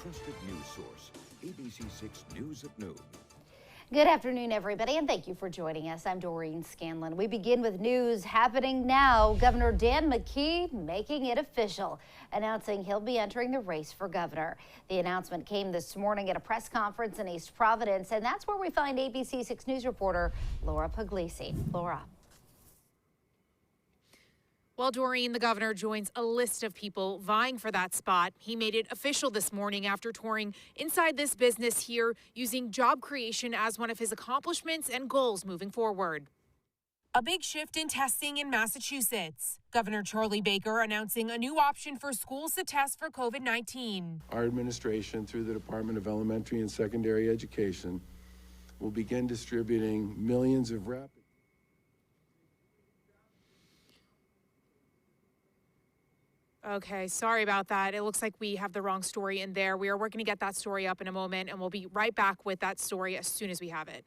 trusted news source, ABC6 News at Noon. Good afternoon, everybody, and thank you for joining us. I'm Doreen Scanlon. We begin with news happening now. Governor Dan McKee making it official, announcing he'll be entering the race for governor. The announcement came this morning at a press conference in East Providence, and that's where we find ABC6 News reporter Laura Puglisi. Laura. Well, Doreen, the governor joins a list of people vying for that spot. He made it official this morning after touring inside this business here, using job creation as one of his accomplishments and goals moving forward. A big shift in testing in Massachusetts. Governor Charlie Baker announcing a new option for schools to test for COVID-19. Our administration, through the Department of Elementary and Secondary Education, will begin distributing millions of rapid. Okay, sorry about that. It looks like we have the wrong story in there. We are working to get that story up in a moment, and we'll be right back with that story as soon as we have it.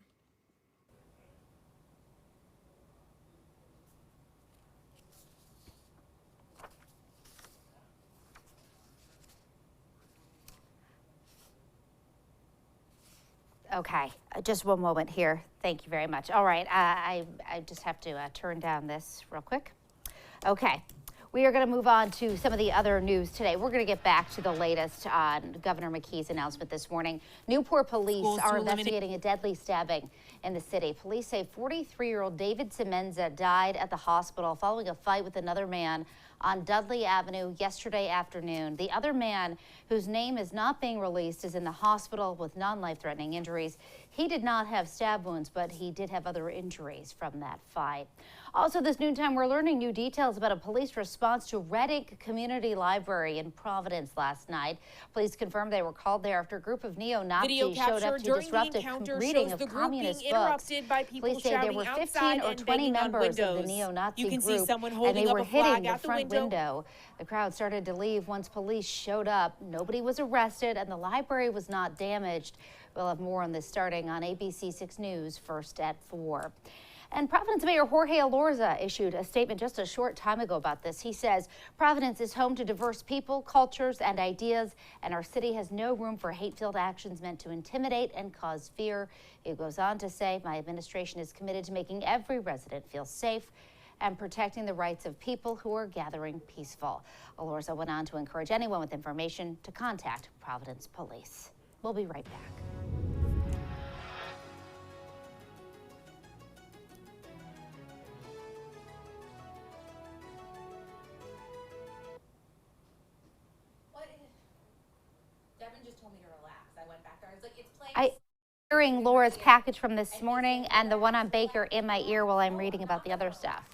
Okay, just one moment here. Thank you very much. All right, I just have to turn down this real quick. Okay. We are going to move on to some of the other news today. We're going to get back to the latest on Governor McKee's announcement this morning. Newport police are investigating a deadly stabbing in the city. Police say 43-year-old David Semenza died at the hospital following a fight with another man on Dudley Avenue yesterday afternoon. The other man, whose name is not being released, is in the hospital with non-life-threatening injuries. He did not have stab wounds, but he did have other injuries from that fight. Also this noontime, we're learning new details about a police response to Red Ink Community Library in Providence last night. Police confirmed they were called there after a group of neo-Nazis showed up to disrupt a reading of communist books. Police say there were 15 or 20 members of the neo-Nazi group, and they were hitting the front window. The crowd started to leave once police showed up. Nobody was arrested, and the library was not damaged. We'll have more on this starting on ABC6 News first at 4. And Providence Mayor Jorge Elorza issued a statement just a short time ago about this. He says Providence is home to diverse people, cultures, and ideas, and our city has no room for hate-filled actions meant to intimidate and cause fear. He goes on to say, my administration is committed to making every resident feel safe and protecting the rights of people who are gathering peaceful. Elorza went on to encourage anyone with information to contact Providence Police. We'll be right back. I'm hearing Laura's package from this morning and the one on Baker in my ear while I'm reading about the other stuff.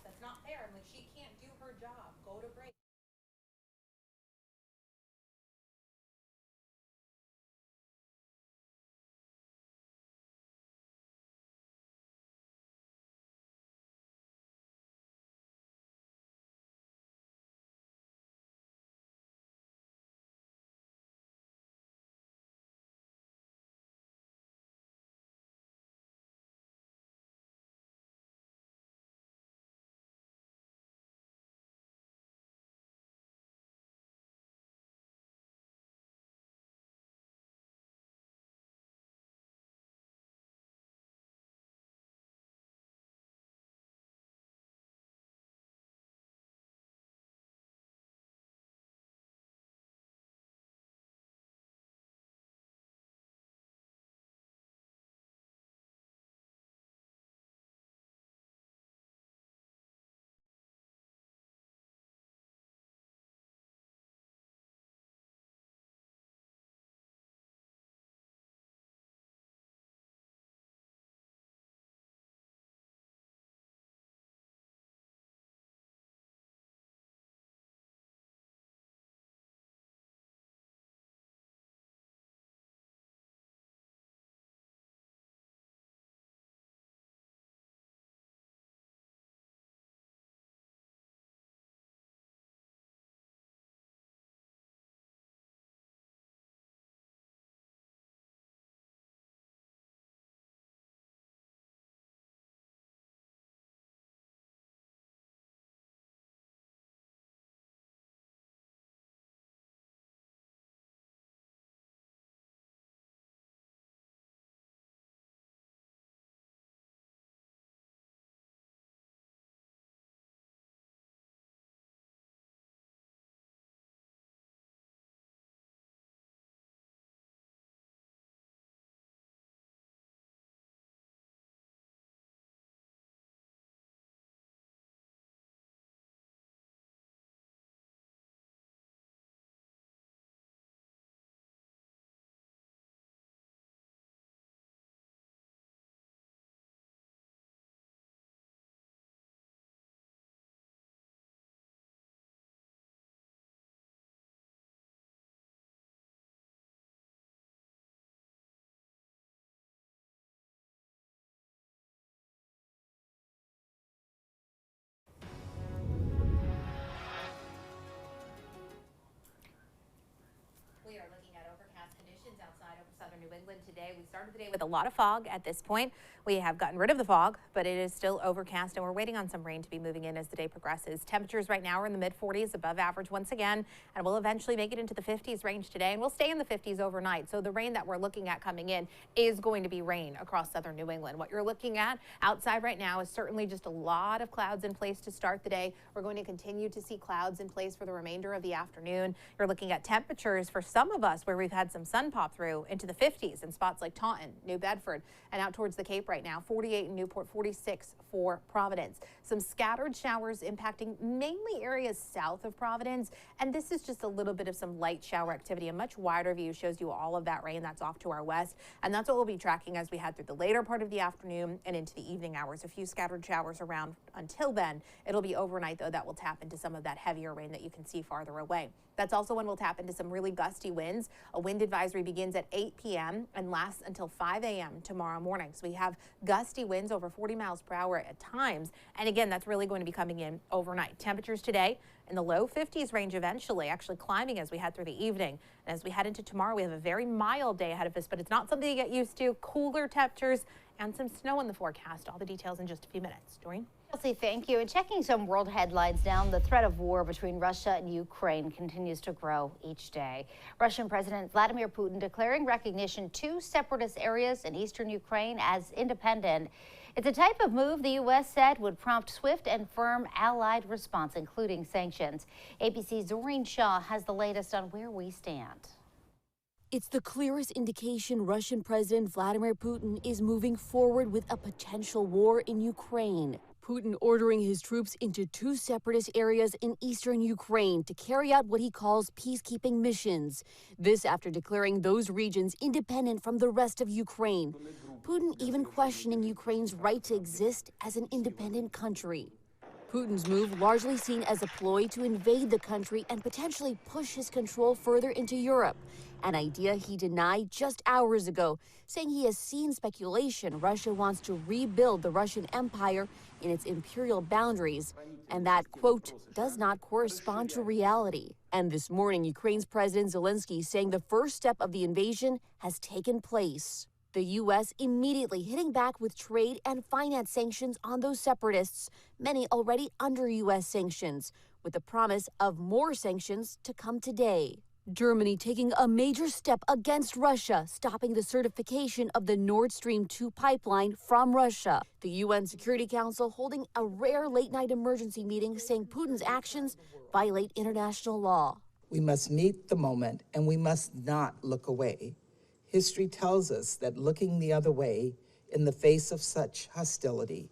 southern New England today. We started the day with a lot of fog at this point. We have gotten rid of the fog, but it is still overcast, and we're waiting on some rain to be moving in as the day progresses. Temperatures right now are in the mid-40s, above average once again, and we'll eventually make it into the 50s range today, and we'll stay in the 50s overnight. So the rain that we're looking at coming in is going to be rain across southern New England. What you're looking at outside right now is certainly just a lot of clouds in place to start the day. We're going to continue to see clouds in place for the remainder of the afternoon. You're looking at temperatures for some of us where we've had some sun pop through into the 50s in spots like Taunton, New Bedford, and out towards the Cape right now. 48 in Newport, 46 for Providence. Some scattered showers impacting mainly areas south of Providence, and this is just a little bit of some light shower activity. A much wider view shows you all of that rain that's off to our west, and that's what we'll be tracking as we head through the later part of the afternoon and into the evening hours. A few scattered showers around until then. It'll be overnight, though, that will tap into some of that heavier rain that you can see farther away. That's also when we'll tap into some really gusty winds. A wind advisory begins at 8 p.m. and lasts until 5 a.m. tomorrow morning. So we have gusty winds over 40 miles per hour at times. And again, that's really going to be coming in overnight. Temperatures today in the low 50s range eventually, actually climbing as we head through the evening. And as we head into tomorrow, we have a very mild day ahead of us, but it's not something to get used to. Cooler temperatures and some snow in the forecast. All the details in just a few minutes. Doreen? Chelsea, thank you. And checking some world headlines now, the threat of war between Russia and Ukraine continues to grow each day. Russian President Vladimir Putin declaring recognition to separatist areas in eastern Ukraine as independent. It's a type of move the U.S. said would prompt swift and firm allied response, including sanctions. ABC's Zoreen Shaw has the latest on where we stand. It's the clearest indication Russian President Vladimir Putin is moving forward with a potential war in Ukraine. Putin ordering his troops into two separatist areas in eastern Ukraine to carry out what he calls peacekeeping missions. This after declaring those regions independent from the rest of Ukraine. Putin even questioning Ukraine's right to exist as an independent country. Putin's move largely seen as a ploy to invade the country and potentially push his control further into Europe, an idea he denied just hours ago, saying he has seen speculation Russia wants to rebuild the Russian Empire in its imperial boundaries, and that, quote, does not correspond to reality. And this morning, Ukraine's President Zelensky saying the first step of the invasion has taken place. The U.S. immediately hitting back with trade and finance sanctions on those separatists, many already under U.S. sanctions, with the promise of more sanctions to come today. Germany taking a major step against Russia, stopping the certification of the Nord Stream 2 pipeline from Russia. The UN Security Council holding a rare late-night emergency meeting saying Putin's actions violate international law. We must meet the moment, and we must not look away. History tells us that looking the other way in the face of such hostility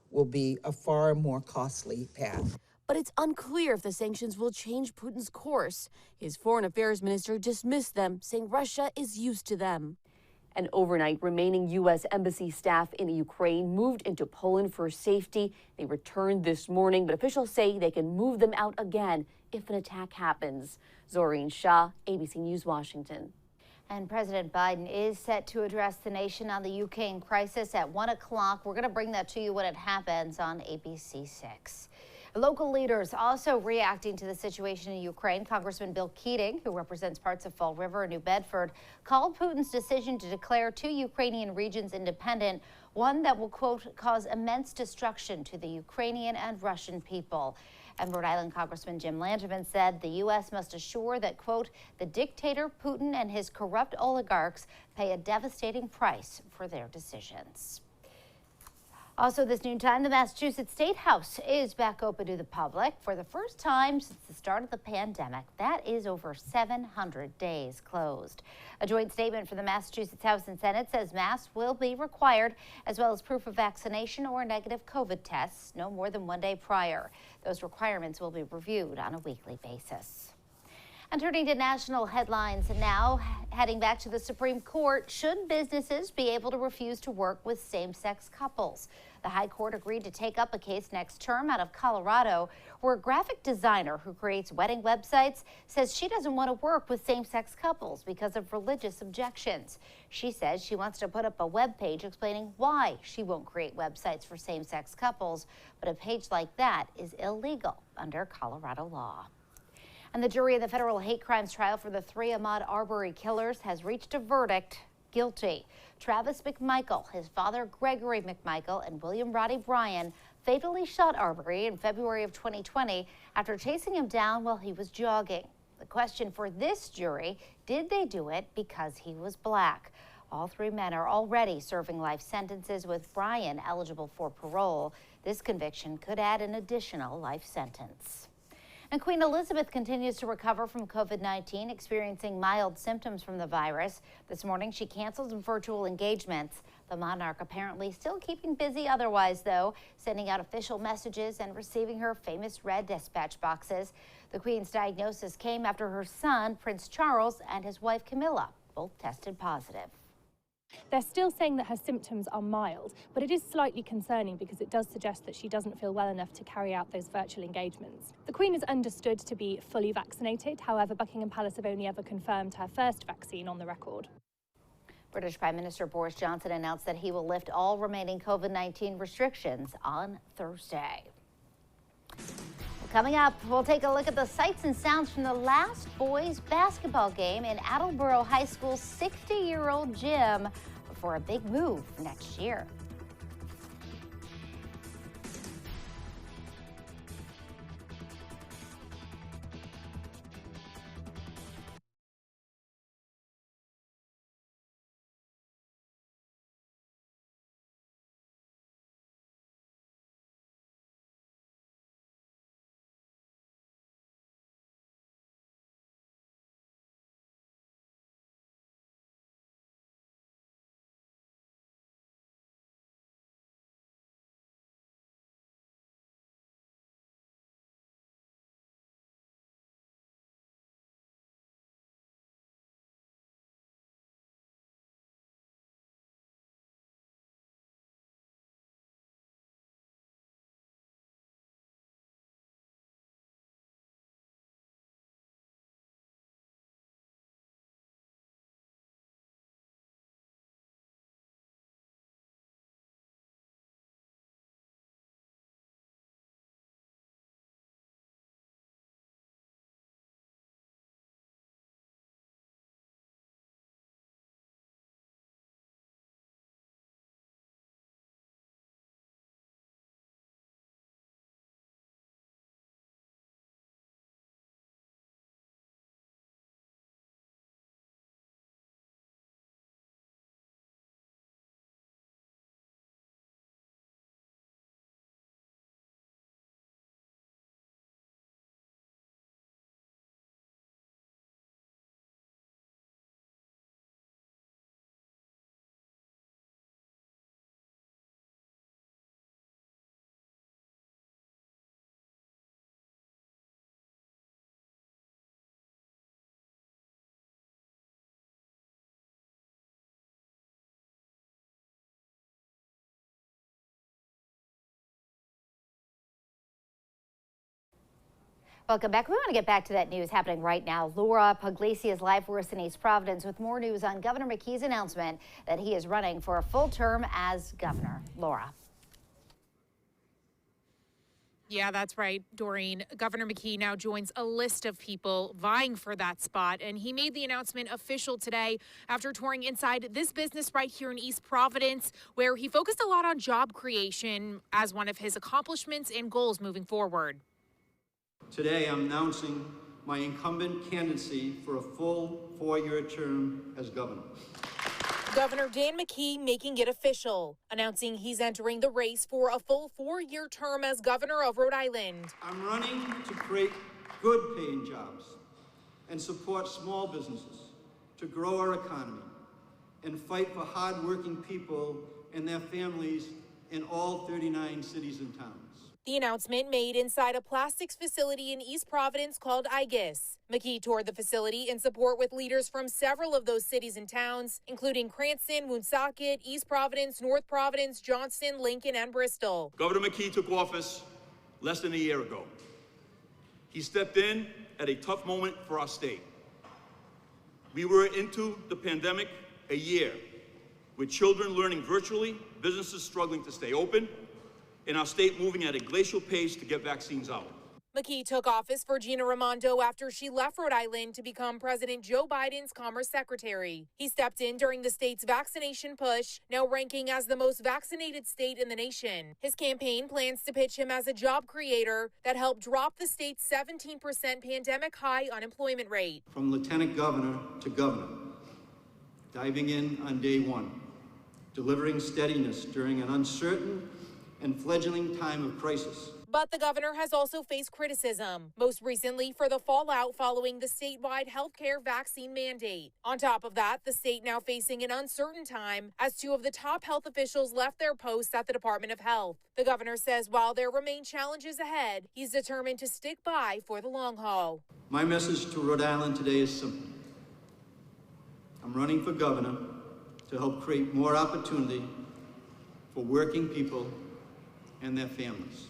will be a far more costly path. But it's unclear if the sanctions will change Putin's course. His foreign affairs minister dismissed them, saying Russia is used to them. And overnight, remaining U.S. embassy staff in Ukraine moved into Poland for safety. They returned this morning, but officials say they can move them out again if an attack happens. Zoreen Shah, ABC News, Washington. And President Biden is set to address the nation on the Ukraine crisis at 1 o'clock. We're going to bring that to you when it happens on ABC6. Local leaders also reacting to the situation in Ukraine. Congressman Bill Keating, who represents parts of Fall River and New Bedford, called Putin's decision to declare two Ukrainian regions independent one that will, quote, cause immense destruction to the Ukrainian and Russian people. And Rhode Island Congressman Jim Langerman said the U.S. must assure that, quote, the dictator Putin and his corrupt oligarchs pay a devastating price for their decisions. Also this noontime, the Massachusetts State House is back open to the public for the first time since the start of the pandemic. That is over 700 days closed. A joint statement from the Massachusetts House and Senate says masks will be required, as well as proof of vaccination or negative COVID tests no more than 1 day prior. Those requirements will be reviewed on a weekly basis. And turning to national headlines now, heading back to the Supreme Court, should businesses be able to refuse to work with same-sex couples? The High Court agreed to take up a case next term out of Colorado, where a graphic designer who creates wedding websites says she doesn't want to work with same-sex couples because of religious objections. She says she wants to put up a web page explaining why she won't create websites for same-sex couples, but a page like that is illegal under Colorado law. And the jury in the federal hate crimes trial for the three Ahmaud Arbery killers has reached a verdict guilty. Travis McMichael, his father Gregory McMichael, and William Roddy Bryan fatally shot Arbery in February of 2020 after chasing him down while he was jogging. The question for this jury, did they do it because he was black? All three men are already serving life sentences, with Bryan eligible for parole. This conviction could add an additional life sentence. And Queen Elizabeth continues to recover from COVID-19, experiencing mild symptoms from the virus. This morning, she canceled some virtual engagements. The monarch apparently still keeping busy otherwise, though, sending out official messages and receiving her famous red dispatch boxes. The Queen's diagnosis came after her son, Prince Charles, and his wife, Camilla, both tested positive. They're still saying that her symptoms are mild, but it is slightly concerning because it does suggest that she doesn't feel well enough to carry out those virtual engagements. The Queen is understood to be fully vaccinated. However, Buckingham Palace have only ever confirmed her first vaccine on the record. British Prime Minister Boris Johnson announced that he will lift all remaining COVID-19 restrictions on Thursday. Coming up, we'll take a look at the sights and sounds from the last boys basketball game in Attleboro High School's 60-year-old gym before a big move next year. Welcome back. We want to get back to that news happening right now. Laura Puglisi is live for us in East Providence with more news on Governor McKee's announcement that he is running for a full term as governor. Laura. Yeah, that's right, Doreen. Governor McKee now joins a list of people vying for that spot, and he made the announcement official today after touring inside this business right here in East Providence, where he focused a lot on job creation as one of his accomplishments and goals moving forward. Today, I'm announcing my incumbent candidacy for a full 4-year term as governor. Governor Dan McKee making it official, announcing he's entering the race for a full 4-year term as governor of Rhode Island. I'm running to create good-paying jobs and support small businesses, to grow our economy, and fight for hard-working people and their families in all 39 cities and towns. The announcement made inside a plastics facility in East Providence called IGUS. McKee toured the facility in support with leaders from several of those cities and towns, including Cranston, Woonsocket, East Providence, North Providence, Johnston, Lincoln, and Bristol. Governor McKee took office less than a year ago. He stepped in at a tough moment for our state. We were into the pandemic a year, with children learning virtually, businesses struggling to stay open, and our state moving at a glacial pace to get vaccines out. McKee took office for Gina Raimondo after she left Rhode Island to become President Joe Biden's Commerce Secretary. He stepped in during the state's vaccination push, now ranking as the most vaccinated state in the nation. His campaign plans to pitch him as a job creator that helped drop the state's 17% pandemic high unemployment rate. From lieutenant governor to governor, diving in on day one, delivering steadiness during an uncertain and fledgling time of crisis. But the governor has also faced criticism, most recently for the fallout following the statewide healthcare vaccine mandate. On top of that, the state now facing an uncertain time as two of the top health officials left their posts at the Department of Health. The governor says while there remain challenges ahead, he's determined to stick by for the long haul. My message to Rhode Island today is simple. I'm running for governor to help create more opportunity for working people and their families.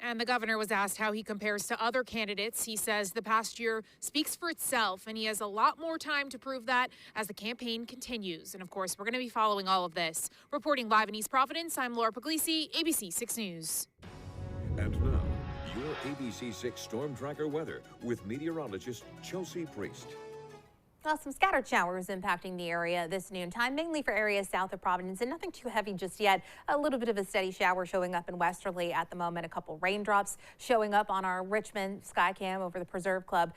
And the governor was asked how he compares to other candidates. He says the past year speaks for itself, and he has a lot more time to prove that as the campaign continues. And of course, we're going to be following all of this. Reporting live in East Providence, I'm Laura Puglisi, ABC6 News. And now, your ABC6 Storm Tracker weather with meteorologist Chelsea Priest. Well, some scattered showers impacting the area this noontime, mainly for areas south of Providence, and nothing too heavy just yet. A little bit of a steady shower showing up in Westerly at the moment. A couple raindrops showing up on our Richmond Skycam over the Preserve Club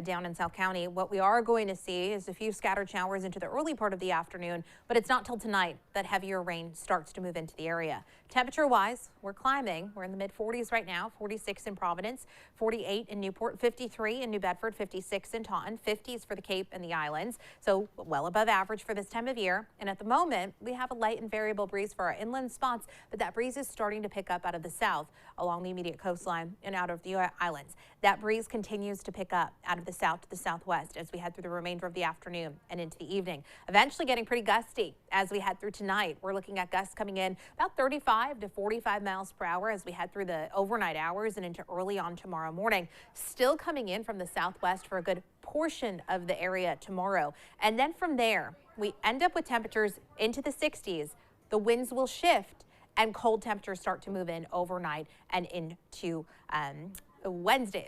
down in South County. What we are going to see is a few scattered showers into the early part of the afternoon, but it's not till tonight that heavier rain starts to move into the area. Temperature-wise, we're climbing. We're in the mid-40s right now, 46 in Providence, 48 in Newport, 53 in New Bedford, 56 in Taunton, 50s for the Cape and the Islands, so well above average for this time of year. And at the moment, we have a light and variable breeze for our inland spots, but that breeze is starting to pick up out of the south along the immediate coastline and out of the islands. That breeze continues to pick up out of the south to the southwest as we head through the remainder of the afternoon and into the evening. Eventually getting pretty gusty as we head through tonight. We're looking at gusts coming in about 35 to 45 miles per hour as we head through the overnight hours and into early on tomorrow morning. Still coming in from the southwest for a good portion of the area tomorrow. And then from there, we end up with temperatures into the 60s. The winds will shift and cold temperatures start to move in overnight and into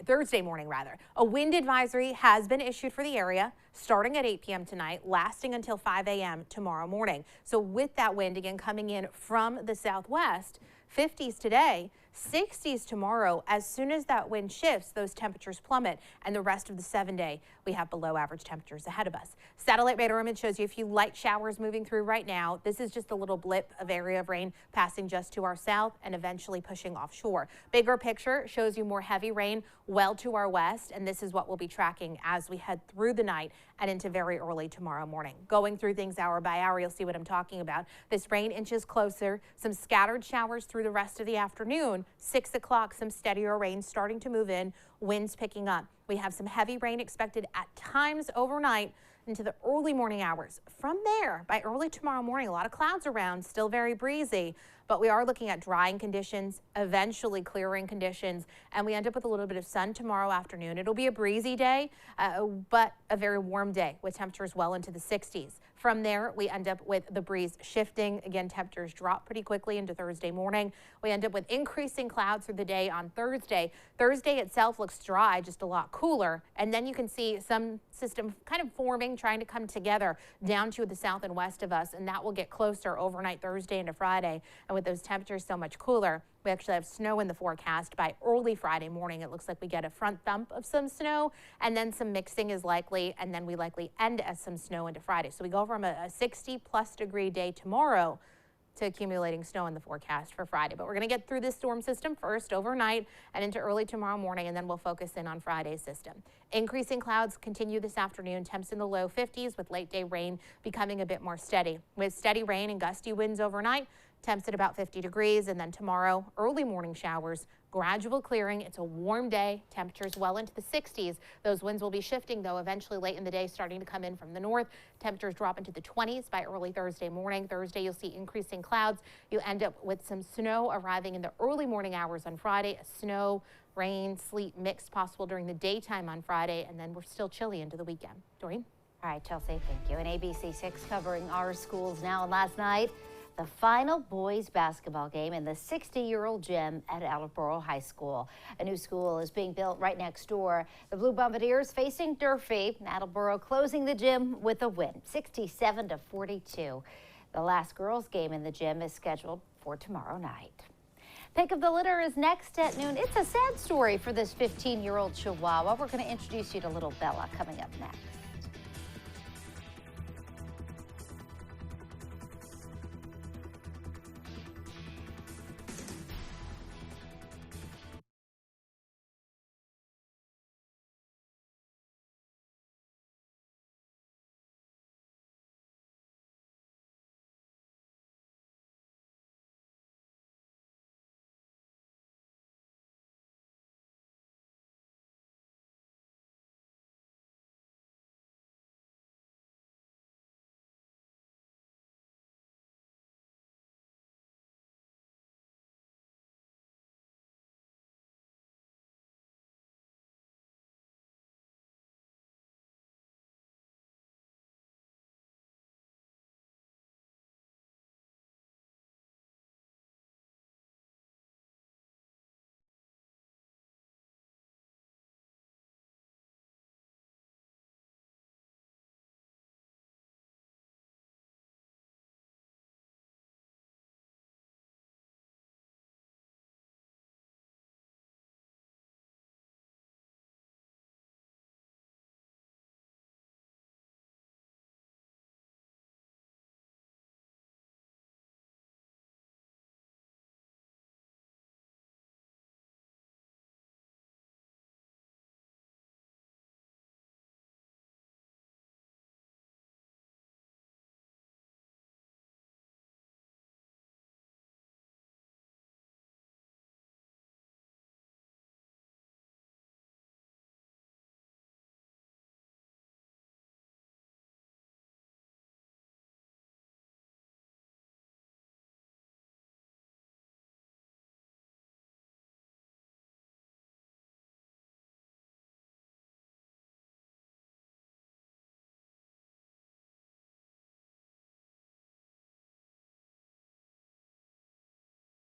Thursday morning rather. A wind advisory has been issued for the area starting at 8 p.m. tonight, lasting until 5 a.m. tomorrow morning. So with that wind again coming in from the southwest, 50s today, 60s tomorrow. As soon as that wind shifts, those temperatures plummet, and the rest of the 7-day, we have below average temperatures ahead of us. Satellite radar image shows you a few light showers moving through right now. This is just a little blip of area of rain passing just to our south and eventually pushing offshore. Bigger picture shows you more heavy rain well to our west, and this is what we'll be tracking as we head through the night and into very early tomorrow morning. Going through things hour by hour, you'll see what I'm talking about. This rain inches closer, some scattered showers through the rest of the afternoon. 6 o'clock, some steadier rain starting to move in, winds picking up. We have some heavy rain expected at times overnight into the early morning hours. From there, by early tomorrow morning, a lot of clouds around, still very breezy, but we are looking at drying conditions, eventually clearing conditions, and we end up with a little bit of sun tomorrow afternoon. It'll be a breezy day, but a very warm day with temperatures well into the 60s. From there, we end up with the breeze shifting. Again, temperatures drop pretty quickly into Thursday morning. We end up with increasing clouds through the day on Thursday. Thursday itself looks dry, just a lot cooler. And then you can see some system kind of forming, trying to come together down to the south and west of us. And that will get closer overnight Thursday into Friday. And with those temperatures so much cooler, we actually have snow in the forecast by early Friday morning. It looks like we get a front thump of some snow, and then some mixing is likely, and then we likely end as some snow into Friday. So we go from a 60+ degree day tomorrow to accumulating snow in the forecast for Friday. But we're going to get through this storm system first overnight and into early tomorrow morning, and then we'll focus in on Friday's system. Increasing clouds continue this afternoon, temps in the low 50s with late day rain becoming a bit more steady. With steady rain and gusty winds overnight, temps at about 50 degrees, and then tomorrow, early morning showers, gradual clearing. It's a warm day, temperatures well into the 60s. Those winds will be shifting, though, eventually late in the day, starting to come in from the north. Temperatures drop into the 20s by early Thursday morning. Thursday, you'll see increasing clouds. You'll end up with some snow arriving in the early morning hours on Friday. Snow, rain, sleet mix possible during the daytime on Friday, and then we're still chilly into the weekend. Doreen? All right, Chelsea, thank you. And ABC6 covering our schools now. And last night, the final boys basketball game in the 60-year-old gym at Attleboro High School. A new school is being built right next door. The Blue Bombardiers facing Durfee. Attleboro closing the gym with a win, 67-42. The last girls' game in the gym is scheduled for tomorrow night. Pick of the Litter is next at noon. It's a sad story for this 15-year-old Chihuahua. We're going to introduce you to little Bella coming up next.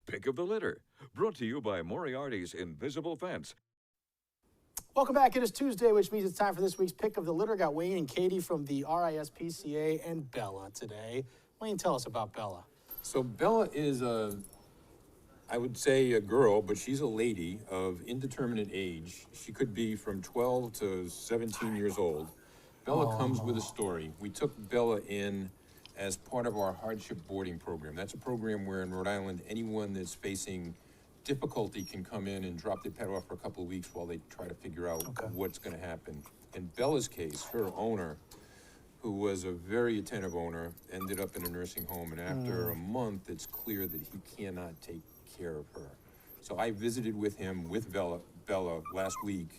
Pick of the Litter, brought to you by Moriarty's Invisible Fence. Welcome back. It is Tuesday, which means it's time for this week's Pick of the Litter. Got Wayne and Katie from the RISPCA and Bella today. Wayne, tell us about Bella. So Bella is I would say a girl, but she's a lady of indeterminate age. She could be from 12 to 17 years old. Bella comes with a story. We took Bella in as part of our hardship boarding program. That's a program where in Rhode Island, anyone that's facing difficulty can come in and drop their pet off for a couple of weeks while they try to figure out what's going to happen. In Bella's case, her owner, who was a very attentive owner, ended up in a nursing home, and after a month, it's clear that he cannot take care of her. So I visited with him, with Bella last week,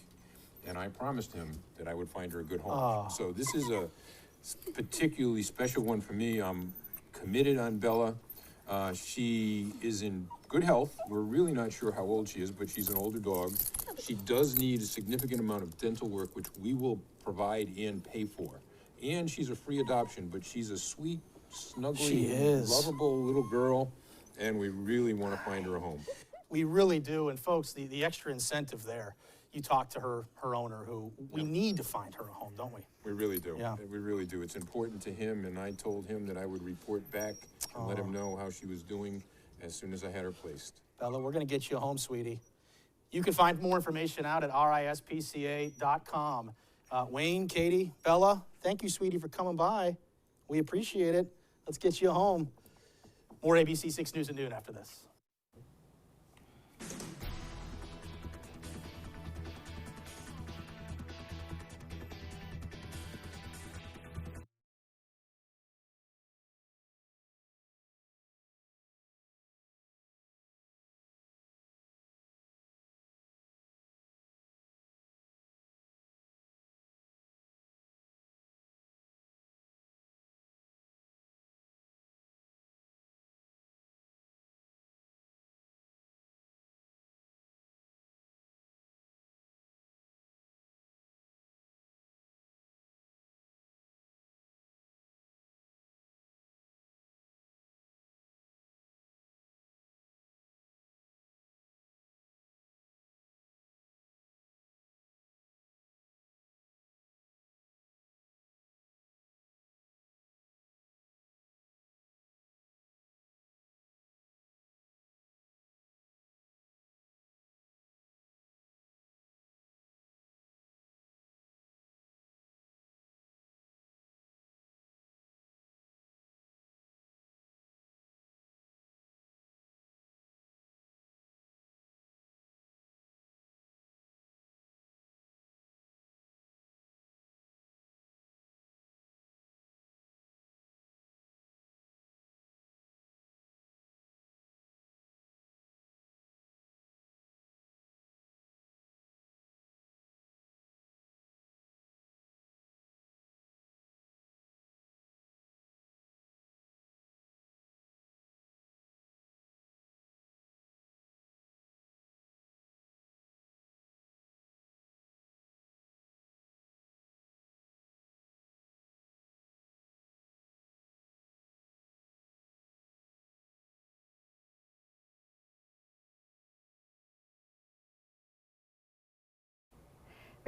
and I promised him that I would find her a good home. So this is a particularly special one for me. I'm committed on Bella. She is in good health. We're really not sure how old she is, but she's an older dog. She does need a significant amount of dental work, which we will provide and pay for. And she's a free adoption, but she's a sweet, snuggly, lovable little girl, and we really want to find her a home. We really do, and folks, the extra incentive there. You talk to her owner, who we need to find her a home, don't we? We really do. Yeah. We really do. It's important to him, and I told him that I would report back and let him know how she was doing as soon as I had her placed. Bella, we're going to get you a home, sweetie. You can find more information out at rispca.com. Wayne, Katie, Bella, thank you, sweetie, for coming by. We appreciate it. Let's get you a home. More ABC6 News at noon after this.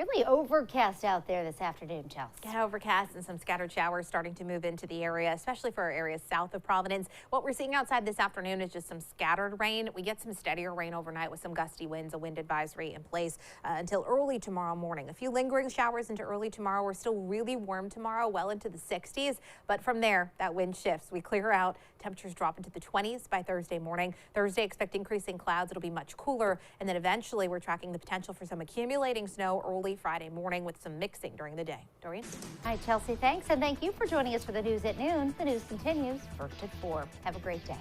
Really overcast out there this afternoon, Chelsea. Yeah, overcast and some scattered showers starting to move into the area, especially for our areas south of Providence. What we're seeing outside this afternoon is just some scattered rain. We get some steadier rain overnight with some gusty winds, a wind advisory in place until early tomorrow morning. A few lingering showers into early tomorrow. We're still really warm tomorrow, well into the 60s. But from there, that wind shifts. We clear out. Temperatures drop into the 20s by Thursday morning. Thursday, expect increasing clouds. It'll be much cooler. And then eventually, we're tracking the potential for some accumulating snow early Friday morning with some mixing during the day. Doreen? Hi, Chelsea. Thanks. And thank you for joining us for the news at noon. The news continues 1 to 4. Have a great day.